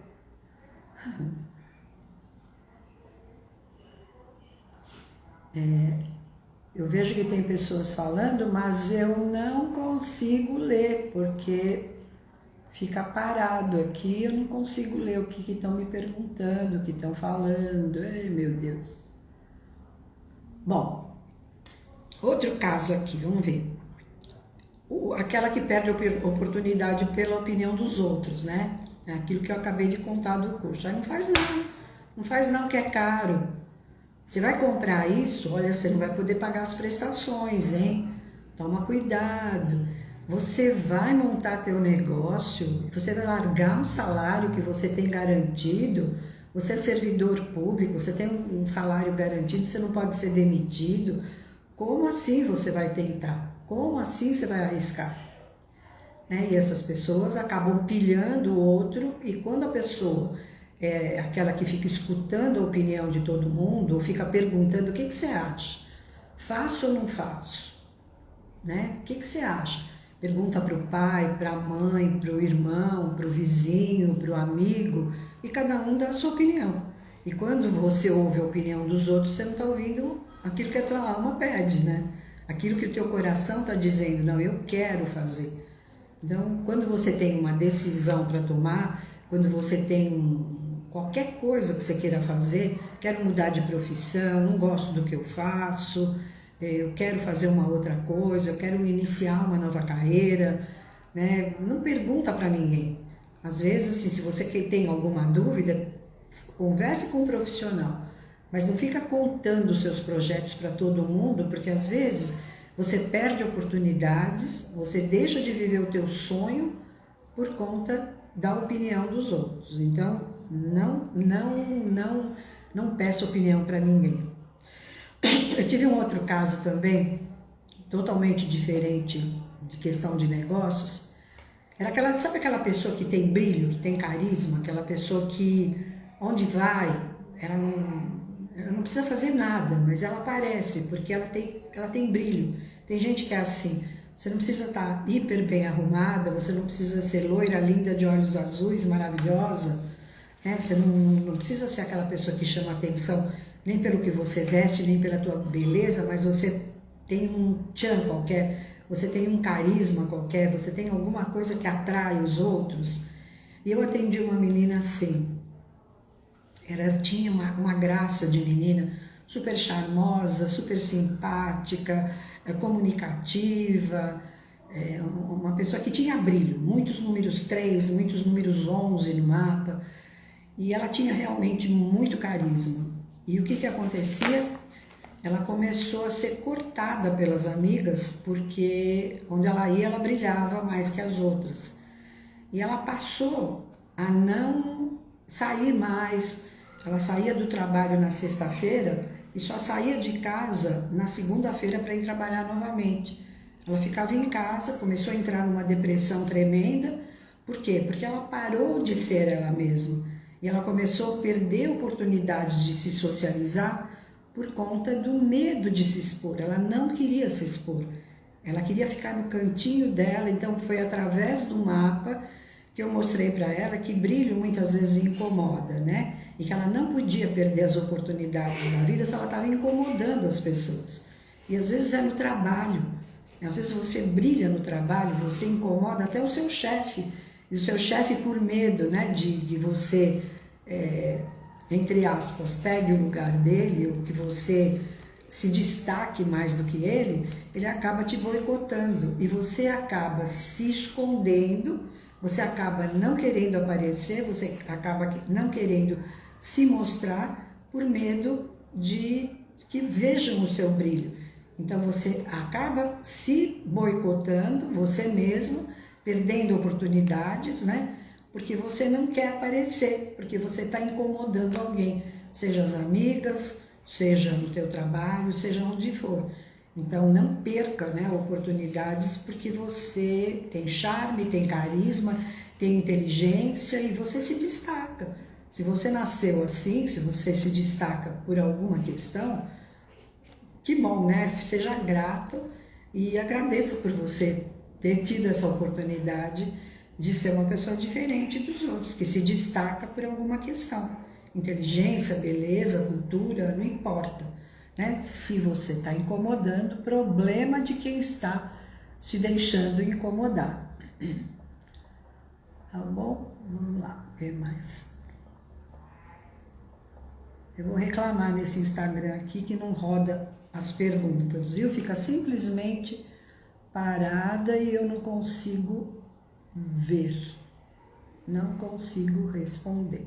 Eu vejo que tem pessoas falando, mas eu não consigo ler, porque fica parado aqui, eu não consigo ler o que estão me perguntando, o que estão falando. Ai, meu Deus. Bom, outro caso aqui, vamos ver. Aquela que perde a oportunidade pela opinião dos outros, né? É aquilo que eu acabei de contar do curso. Aí não faz não que é caro. Você vai comprar isso, olha, você não vai poder pagar as prestações, hein? Toma cuidado. Você vai montar teu negócio, você vai largar um salário que você tem garantido, você é servidor público, você tem um salário garantido, você não pode ser demitido. Como assim você vai tentar? Como assim você vai arriscar? Né? E essas pessoas acabam pilhando o outro, e quando a pessoa é aquela que fica escutando a opinião de todo mundo, ou fica perguntando: o que você acha? Faço ou não faço? Né? O que você acha? Pergunta para o pai, para a mãe, para o irmão, para o vizinho, para o amigo, e cada um dá a sua opinião. E quando você ouve a opinião dos outros, você não está ouvindo aquilo que a tua alma pede, né? Aquilo que o teu coração está dizendo: não, eu quero fazer. Então, quando você tem uma decisão para tomar, quando você tem qualquer coisa que você queira fazer, quero mudar de profissão, não gosto do que eu faço, eu quero fazer uma outra coisa, eu quero iniciar uma nova carreira, né? Não pergunta para ninguém. Às vezes, assim, se você tem alguma dúvida, converse com um profissional, mas não fica contando os seus projetos para todo mundo, porque às vezes você perde oportunidades, você deixa de viver o teu sonho por conta da opinião dos outros. Então, não peça opinião para ninguém. Eu tive um outro caso também, totalmente diferente, de questão de negócios. Era sabe aquela pessoa que tem brilho, que tem carisma, aquela pessoa que, onde vai, ela não precisa fazer nada, mas ela aparece, porque ela tem brilho. Tem gente que é assim, você não precisa estar hiper bem arrumada, você não precisa ser loira, linda, de olhos azuis, maravilhosa, né? Você não precisa ser aquela pessoa que chama atenção nem pelo que você veste, nem pela tua beleza, mas você tem um tchan qualquer, você tem um carisma qualquer, você tem alguma coisa que atrai os outros. E eu atendi uma menina assim, ela tinha uma graça de menina, super charmosa, super simpática, comunicativa, uma pessoa que tinha brilho, muitos números 3, muitos números 11 no mapa, e ela tinha realmente muito carisma. E o que acontecia? Ela começou a ser cortada pelas amigas, porque onde ela ia, ela brilhava mais que as outras. E ela passou a não sair mais. Ela saía do trabalho na sexta-feira e só saía de casa na segunda-feira para ir trabalhar novamente. Ela ficava em casa, começou a entrar numa depressão tremenda. Por quê? Porque ela parou de ser ela mesma. E ela começou a perder oportunidades de se socializar por conta do medo de se expor. Ela não queria se expor, ela queria ficar no cantinho dela. Então foi através do mapa que eu mostrei para ela que brilho muitas vezes incomoda, né? E que ela não podia perder as oportunidades na vida se ela estava incomodando as pessoas. E às vezes é no trabalho, às vezes você brilha no trabalho, você incomoda até o seu chefe, e o seu chefe, por medo, né, de você, entre aspas, pegue o lugar dele, ou que você se destaque mais do que ele acaba te boicotando, e você acaba se escondendo, você acaba não querendo aparecer, você acaba não querendo se mostrar por medo de que vejam o seu brilho. Então você acaba se boicotando, você mesmo, perdendo oportunidades, né? Porque você não quer aparecer, porque você está incomodando alguém, seja as amigas, seja no teu trabalho, seja onde for. Então não perca, né, oportunidades, porque você tem charme, tem carisma, tem inteligência e você se destaca. Se você nasceu assim, se você se destaca por alguma questão, que bom, né? Seja grato e agradeça por você ter tido essa oportunidade de ser uma pessoa diferente dos outros, que se destaca por alguma questão. Inteligência, beleza, cultura, não importa, né? Se você está incomodando, problema de quem está se deixando incomodar. Tá bom? Vamos lá, ver mais. Eu vou reclamar nesse Instagram aqui que não roda as perguntas, viu? Fica simplesmente parada e eu não consigo ver, não consigo responder.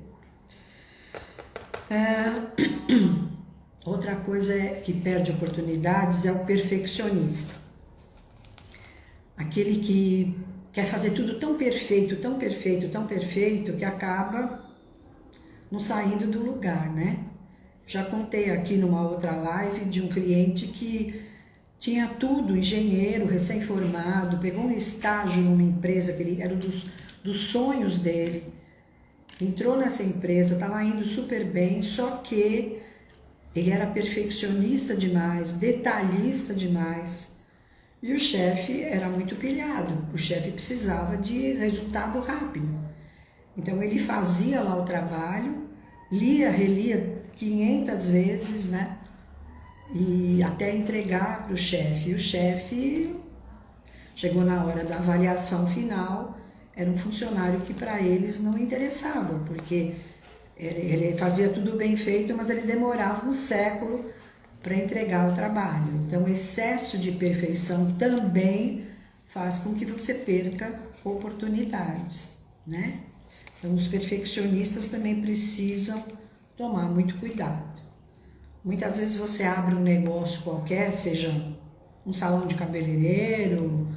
Outra coisa que perde oportunidades é o perfeccionista. Aquele que quer fazer tudo tão perfeito, tão perfeito, tão perfeito, que acaba não saindo do lugar, né? Já contei aqui numa outra live de um cliente que tinha tudo, engenheiro, recém-formado, pegou um estágio numa empresa que era dos sonhos dele, entrou nessa empresa, estava indo super bem, só que ele era perfeccionista demais, detalhista demais, e o chefe era muito pilhado, o chefe precisava de resultado rápido. Então ele fazia lá o trabalho, lia, relia 500 vezes, né? E até entregar para o chefe. E o chefe chegou na hora da avaliação final, era um funcionário que para eles não interessava, porque ele fazia tudo bem feito, mas ele demorava um século para entregar o trabalho. Então, o excesso de perfeição também faz com que você perca oportunidades, né? Então, os perfeccionistas também precisam tomar muito cuidado. Muitas vezes você abre um negócio qualquer, seja um salão de cabeleireiro,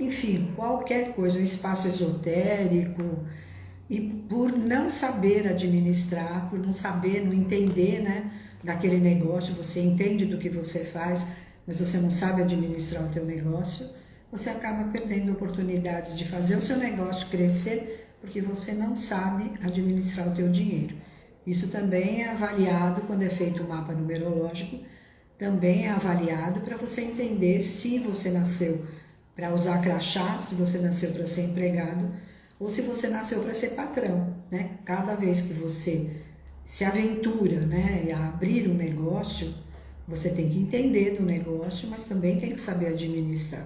enfim, qualquer coisa, um espaço esotérico, e por não saber administrar, por não saber, não entender, né, daquele negócio, você entende do que você faz, mas você não sabe administrar o teu negócio, você acaba perdendo oportunidades de fazer o seu negócio crescer, porque você não sabe administrar o teu dinheiro. Isso também é avaliado quando é feito o mapa numerológico, também é avaliado para você entender se você nasceu para usar crachá, se você nasceu para ser empregado ou se você nasceu para ser patrão, né? Cada vez que você se aventura, né, a abrir um negócio, você tem que entender do negócio, mas também tem que saber administrar.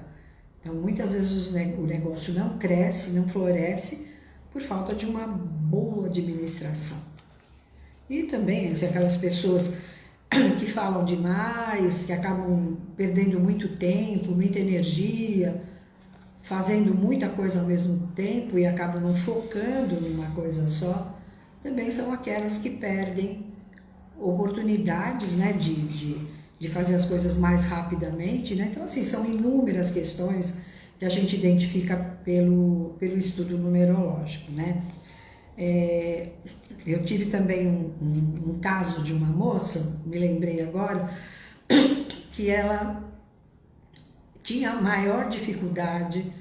Então, muitas vezes o negócio não cresce, não floresce por falta de uma boa administração. E também aquelas pessoas que falam demais, que acabam perdendo muito tempo, muita energia, fazendo muita coisa ao mesmo tempo e acabam não focando numa coisa só, também são aquelas que perdem oportunidades, né, de fazer as coisas mais rapidamente, né? Então, assim, são inúmeras questões que a gente identifica pelo estudo numerológico, né? Eu tive também um caso de uma moça, me lembrei agora, que ela tinha maior dificuldade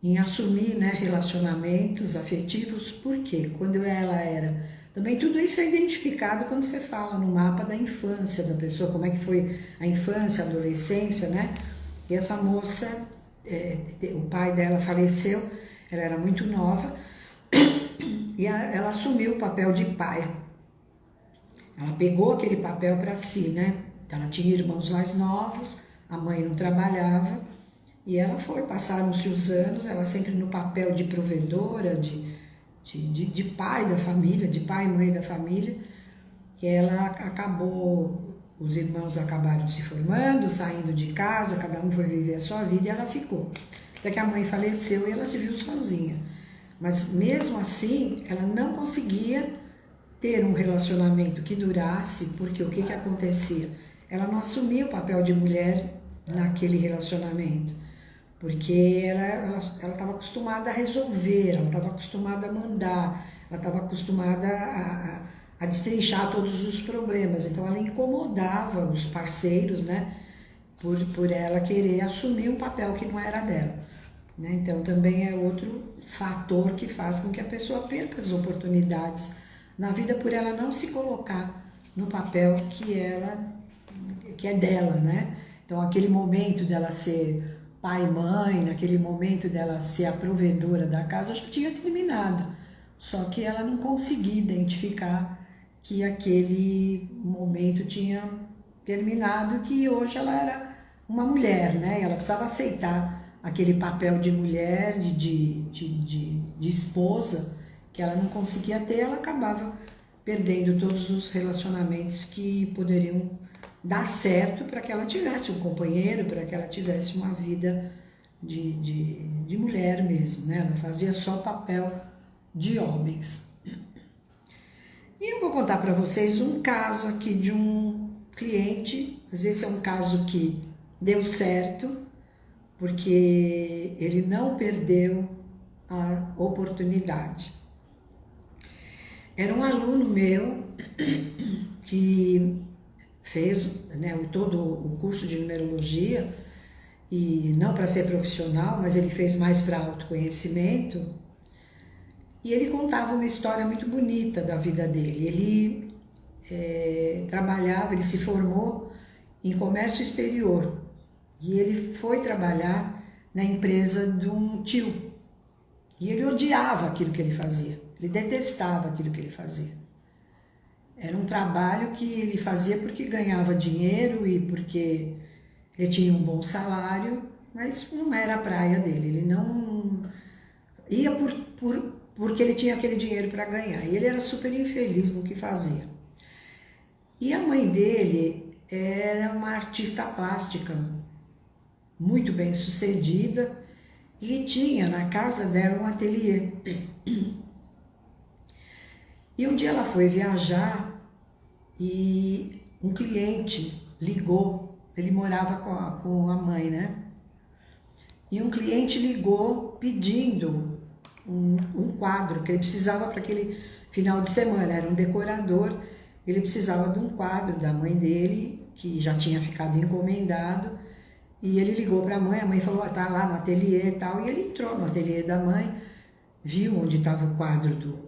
em assumir, né, relacionamentos afetivos, porque quando ela era Também tudo isso é identificado quando você fala no mapa da infância da pessoa, como é que foi a infância, a adolescência, né? E essa moça, o pai dela faleceu, ela era muito nova, e ela assumiu o papel de pai. Ela pegou aquele papel para si, né? Então, ela tinha irmãos mais novos, a mãe não trabalhava, e ela foi, passaram-se os anos, ela sempre no papel de provedora, de pai da família, de pai e mãe da família, e ela acabou, os irmãos acabaram se formando, saindo de casa, cada um foi viver a sua vida, e ela ficou. Até que a mãe faleceu e ela se viu sozinha. Mas mesmo assim, ela não conseguia ter um relacionamento que durasse, porque o que acontecia? Ela não assumia o papel de mulher naquele relacionamento, porque ela estava acostumada a resolver, ela estava acostumada a mandar, ela estava acostumada a destrinchar todos os problemas, então ela incomodava os parceiros, né, por ela querer assumir um papel que não era dela. Né? Então também é outro fator que faz com que a pessoa perca as oportunidades na vida por ela não se colocar no papel que é dela, né? Então aquele momento dela ser pai e mãe, naquele momento dela ser a provedora da casa já tinha terminado, só que ela não conseguia identificar que aquele momento tinha terminado, que hoje ela era uma mulher, né? E ela precisava aceitar aquele papel de mulher, de esposa, que ela não conseguia ter, ela acabava perdendo todos os relacionamentos que poderiam dar certo para que ela tivesse um companheiro, para que ela tivesse uma vida de mulher mesmo, né? Ela fazia só papel de homens. E eu vou contar para vocês um caso aqui de um cliente, às vezes é um caso que deu certo, porque ele não perdeu a oportunidade. Era um aluno meu que fez, né, todo o curso de numerologia, e não para ser profissional, mas ele fez mais para autoconhecimento, e ele contava uma história muito bonita da vida dele. Ele trabalhava, ele se formou em comércio exterior, e ele foi trabalhar na empresa de um tio. E ele odiava aquilo que ele fazia. Ele detestava aquilo que ele fazia. Era um trabalho que ele fazia porque ganhava dinheiro e porque ele tinha um bom salário, mas não era a praia dele. Ele não ia porque ele tinha aquele dinheiro para ganhar. E ele era super infeliz no que fazia. E a mãe dele era uma artista plástica, muito bem sucedida, e tinha na casa dela um ateliê. E um dia ela foi viajar e um cliente ligou, ele morava com a mãe, né? E um cliente ligou pedindo um quadro que ele precisava para aquele final de semana, era um decorador, ele precisava de um quadro da mãe dele, que já tinha ficado encomendado. E ele ligou para a mãe falou, tá lá no ateliê e tal, e ele entrou no ateliê da mãe, viu onde estava o quadro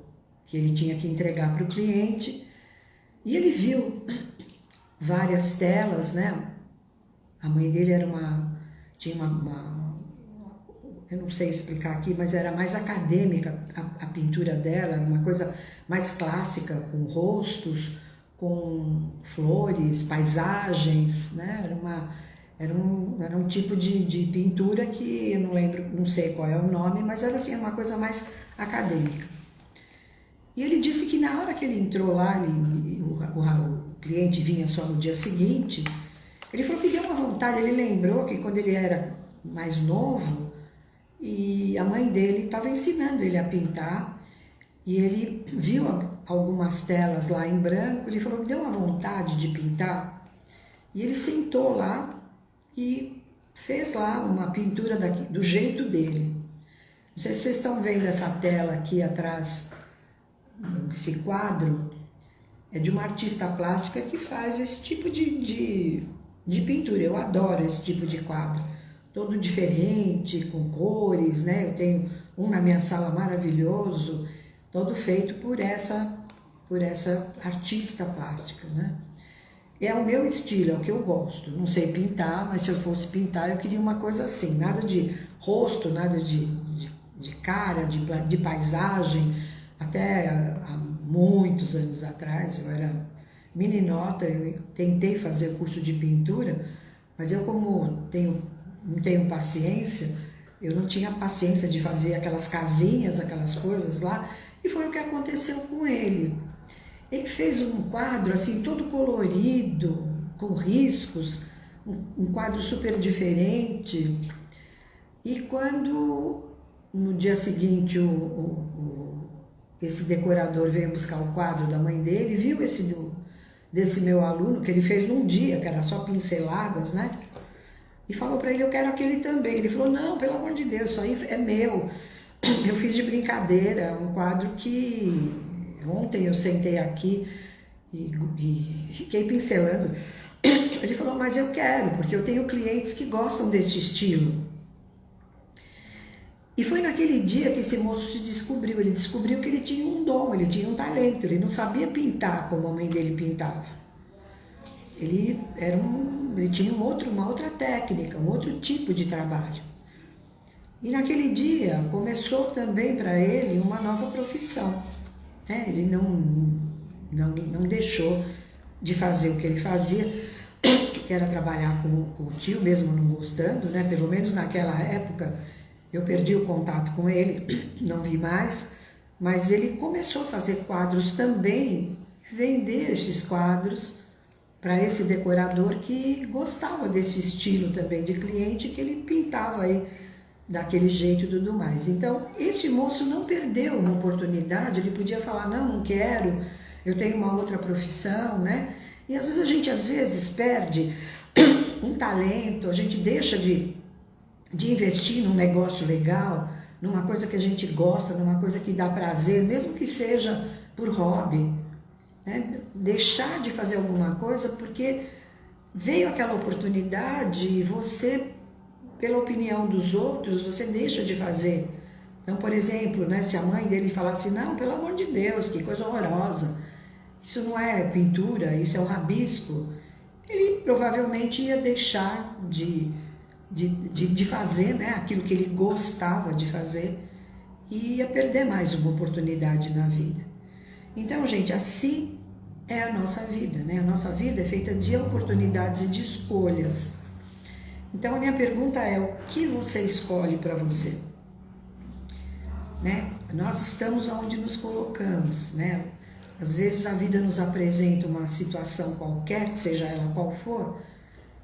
que ele tinha que entregar para o cliente, e ele viu várias telas, né? A mãe dele tinha eu não sei explicar aqui, mas era mais acadêmica a pintura dela, era uma coisa mais clássica, com rostos, com flores, paisagens, né? Era um tipo de pintura que eu não lembro, não sei qual é o nome, mas era assim, uma coisa mais acadêmica. E ele disse que na hora que ele entrou lá, o cliente vinha só no dia seguinte, ele falou que deu uma vontade, ele lembrou que quando ele era mais novo, e a mãe dele estava ensinando ele a pintar, e ele viu algumas telas lá em branco, ele falou que deu uma vontade de pintar, e ele sentou lá, e fez lá uma pintura do jeito dele. Não sei se vocês estão vendo essa tela aqui atrás, esse quadro, é de uma artista plástica que faz esse tipo de pintura. Eu adoro esse tipo de quadro, todo diferente, com cores, né? Eu tenho um na minha sala maravilhoso, todo feito por essa por essa artista plástica, né? É o meu estilo, é o que eu gosto. Não sei pintar, mas se eu fosse pintar, eu queria uma coisa assim, nada de rosto, nada de cara, de paisagem. Até há muitos anos atrás, eu era meninota, eu tentei fazer o curso de pintura, mas eu como não tenho paciência, eu não tinha paciência de fazer aquelas casinhas, aquelas coisas lá, e foi o que aconteceu com ele. Ele fez um quadro assim todo colorido, com riscos, um quadro super diferente. E quando no dia seguinte esse decorador veio buscar o quadro da mãe dele, viu desse meu aluno, que ele fez num dia, que era só pinceladas, né? E falou para ele, eu quero aquele também. Ele falou, não, pelo amor de Deus, isso aí é meu. Eu fiz de brincadeira, um quadro que ontem eu sentei aqui e fiquei pincelando. Ele falou, mas eu quero, porque eu tenho clientes que gostam desse estilo. E foi naquele dia que esse moço se descobriu. Ele descobriu que ele tinha um dom, ele tinha um talento. Ele não sabia pintar como a mãe dele pintava. Ele tinha uma outra técnica, um outro tipo de trabalho. E naquele dia começou também para ele uma nova profissão. Ele não deixou de fazer o que ele fazia, que era trabalhar com o tio, mesmo não gostando, né? Pelo menos naquela época eu perdi o contato com ele, não vi mais, mas ele começou a fazer quadros também, vender esses quadros para esse decorador que gostava desse estilo também de cliente, que ele pintava aí daquele jeito e tudo mais. Então, esse moço não perdeu uma oportunidade, ele podia falar, não quero, eu tenho uma outra profissão, né? E às vezes perde um talento, a gente deixa de investir num negócio legal, numa coisa que a gente gosta, numa coisa que dá prazer, mesmo que seja por hobby, né? Deixar de fazer alguma coisa porque veio aquela oportunidade e você, pela opinião dos outros, você deixa de fazer. Então, por exemplo, né, se a mãe dele falasse, não, pelo amor de Deus, que coisa horrorosa, isso não é pintura, isso é um rabisco, ele provavelmente ia deixar de fazer, né, aquilo que ele gostava de fazer e ia perder mais uma oportunidade na vida. Então, gente, assim é a nossa vida, né? A nossa vida é feita de oportunidades e de escolhas. Então, a minha pergunta é, o que você escolhe para você? Né? Nós estamos onde nos colocamos, né? Às vezes a vida nos apresenta uma situação qualquer, seja ela qual for,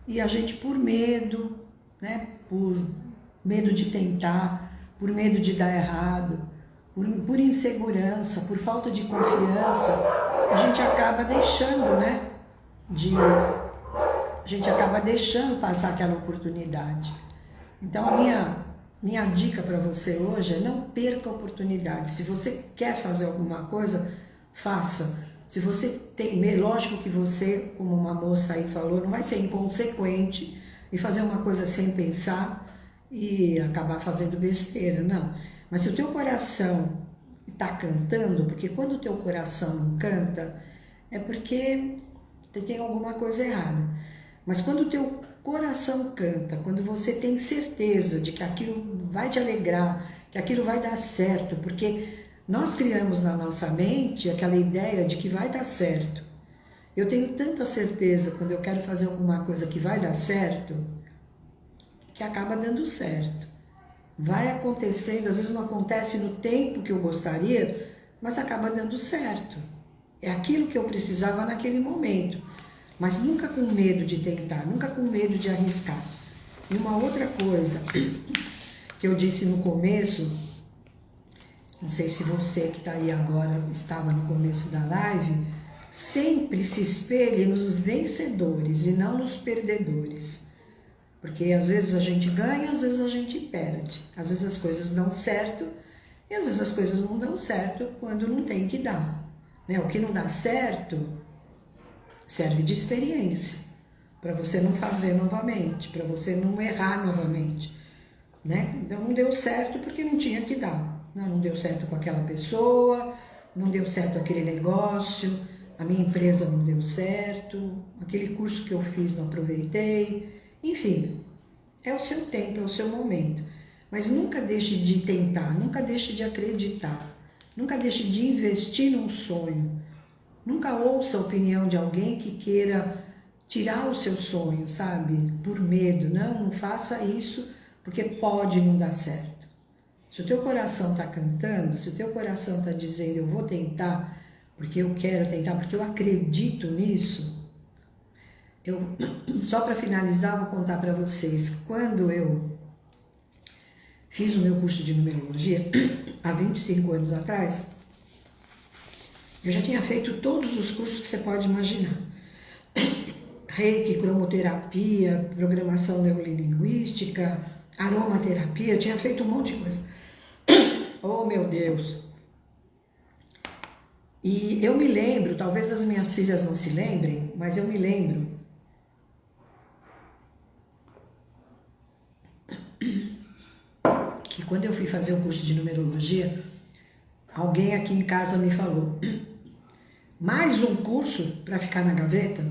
e a gente por medo, né? Por medo de tentar, por medo de dar errado, por insegurança, por falta de confiança, a gente acaba deixando, né? A gente acaba deixando passar aquela oportunidade. Então a minha dica para você hoje é não perca a oportunidade. Se você quer fazer alguma coisa, faça. Se você tem medo, lógico que você, como uma moça aí falou, não vai ser inconsequente e fazer uma coisa sem pensar e acabar fazendo besteira, não. Mas se o teu coração está cantando, porque quando o teu coração não canta, é porque tem alguma coisa errada. Mas quando o teu coração canta, quando você tem certeza de que aquilo vai te alegrar, que aquilo vai dar certo, porque nós criamos na nossa mente aquela ideia de que vai dar certo. Eu tenho tanta certeza quando eu quero fazer alguma coisa que vai dar certo, que acaba dando certo. Vai acontecendo, às vezes não acontece no tempo que eu gostaria, mas acaba dando certo. É aquilo que eu precisava naquele momento. Mas nunca com medo de tentar, nunca com medo de arriscar. E uma outra coisa que eu disse no começo, não sei se você que está aí agora estava no começo da live, sempre se espelhe nos vencedores e não nos perdedores. Porque às vezes a gente ganha, às vezes a gente perde. Às vezes as coisas dão certo e às vezes as coisas não dão certo quando não tem que dar. Né? O que não dá certo serve de experiência, para você não fazer novamente, para você não errar novamente. Né? Então não deu certo porque não tinha que dar. Não deu certo com aquela pessoa, não deu certo aquele negócio, a minha empresa não deu certo, aquele curso que eu fiz não aproveitei, enfim, é o seu tempo, é o seu momento. Mas nunca deixe de tentar, nunca deixe de acreditar, nunca deixe de investir num sonho. Nunca ouça a opinião de alguém que queira tirar o seu sonho, sabe? Por medo. Não faça isso, porque pode não dar certo. Se o teu coração está cantando, se o teu coração está dizendo eu vou tentar, porque eu quero tentar, porque eu acredito nisso, só para finalizar, vou contar para vocês. Quando eu fiz o meu curso de numerologia, há 25 anos atrás, eu já tinha feito todos os cursos que você pode imaginar. Reiki, cromoterapia, programação neurolinguística, aromaterapia, eu tinha feito um monte de coisa. Oh, meu Deus! E eu me lembro, talvez as minhas filhas não se lembrem, mas eu me lembro que quando eu fui fazer o curso de numerologia, alguém aqui em casa me falou: mais um curso para ficar na gaveta?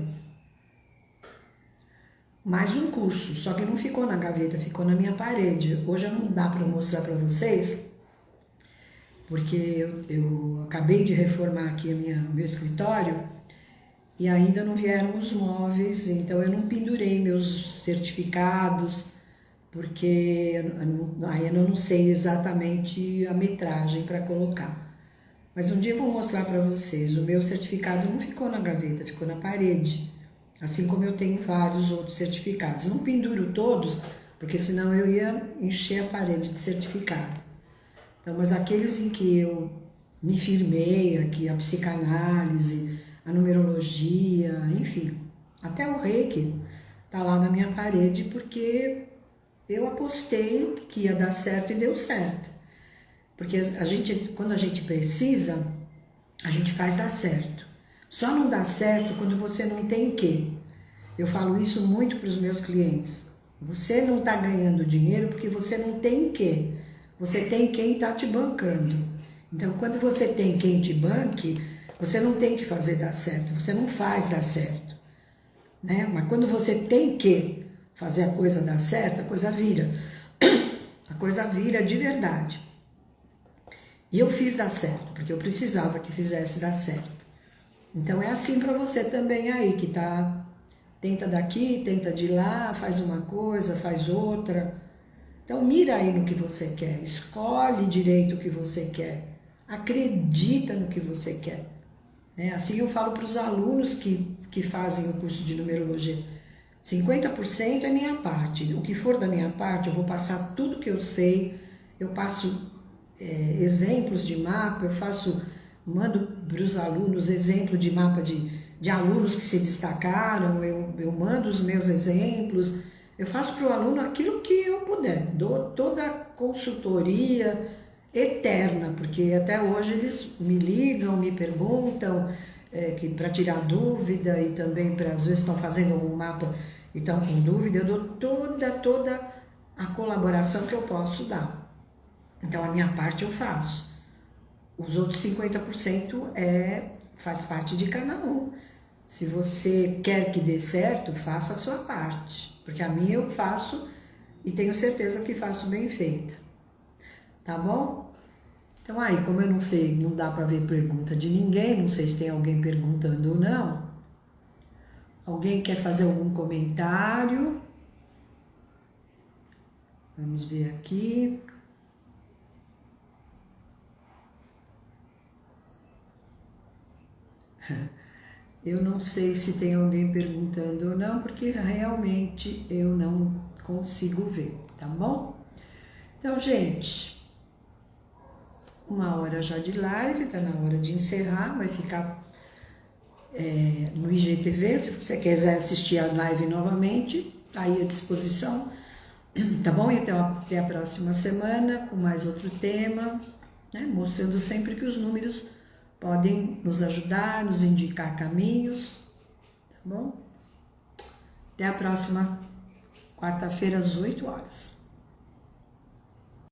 Mais um curso, só que não ficou na gaveta, ficou na minha parede. Hoje não dá para mostrar para vocês, porque eu acabei de reformar aqui o meu escritório e ainda não vieram os móveis, então eu não pendurei meus certificados, porque ainda não sei exatamente a metragem para colocar. Mas um dia eu vou mostrar para vocês, o meu certificado não ficou na gaveta, ficou na parede. Assim como eu tenho vários outros certificados. Não penduro todos, porque senão eu ia encher a parede de certificado. Então, mas aqueles em que eu me firmei, aqui a psicanálise, a numerologia, enfim, até o Reiki tá lá na minha parede, porque eu apostei que ia dar certo e deu certo. Porque quando a gente precisa, a gente faz dar certo. Só não dá certo quando você não tem quê. Eu falo isso muito para os meus clientes. Você não está ganhando dinheiro porque você não tem quê. Você tem quem está te bancando. Então, quando você tem quem te banque, você não tem que fazer dar certo. Você não faz dar certo. Né? Mas quando você tem que fazer a coisa dar certo, a coisa vira. A coisa vira de verdade. E eu fiz dar certo, porque eu precisava que fizesse dar certo. Então é assim para você também aí, que tá, tenta daqui, tenta de lá, faz uma coisa, faz outra. Então mira aí no que você quer, escolhe direito o que você quer, acredita no que você quer. Assim eu falo para os alunos que fazem o curso de numerologia, 50% é minha parte, o que for da minha parte eu vou passar tudo que eu sei, eu passo exemplos de mapa, mando para os alunos exemplo de mapa de alunos que se destacaram, eu mando os meus exemplos, eu faço para o aluno aquilo que eu puder, dou toda a consultoria eterna, porque até hoje eles me ligam, me perguntam, para tirar dúvida e também para às vezes estão fazendo algum mapa e estão com dúvida, eu dou toda a colaboração que eu posso dar. Então, a minha parte eu faço. Os outros 50% faz parte de cada um. Se você quer que dê certo, faça a sua parte. Porque a minha eu faço e tenho certeza que faço bem feita. Tá bom? Então, aí, como eu não sei, não dá para ver pergunta de ninguém, não sei se tem alguém perguntando ou não. Alguém quer fazer algum comentário? Vamos ver aqui. Eu não sei se tem alguém perguntando ou não, porque realmente eu não consigo ver, tá bom? Então, gente, 1 hora já de live, tá na hora de encerrar, vai ficar no IGTV, se você quiser assistir a live novamente, tá aí à disposição, tá bom? Então, até a próxima semana com mais outro tema, né? Mostrando sempre que os números podem nos ajudar, nos indicar caminhos, tá bom? Até a próxima quarta-feira às 8 horas.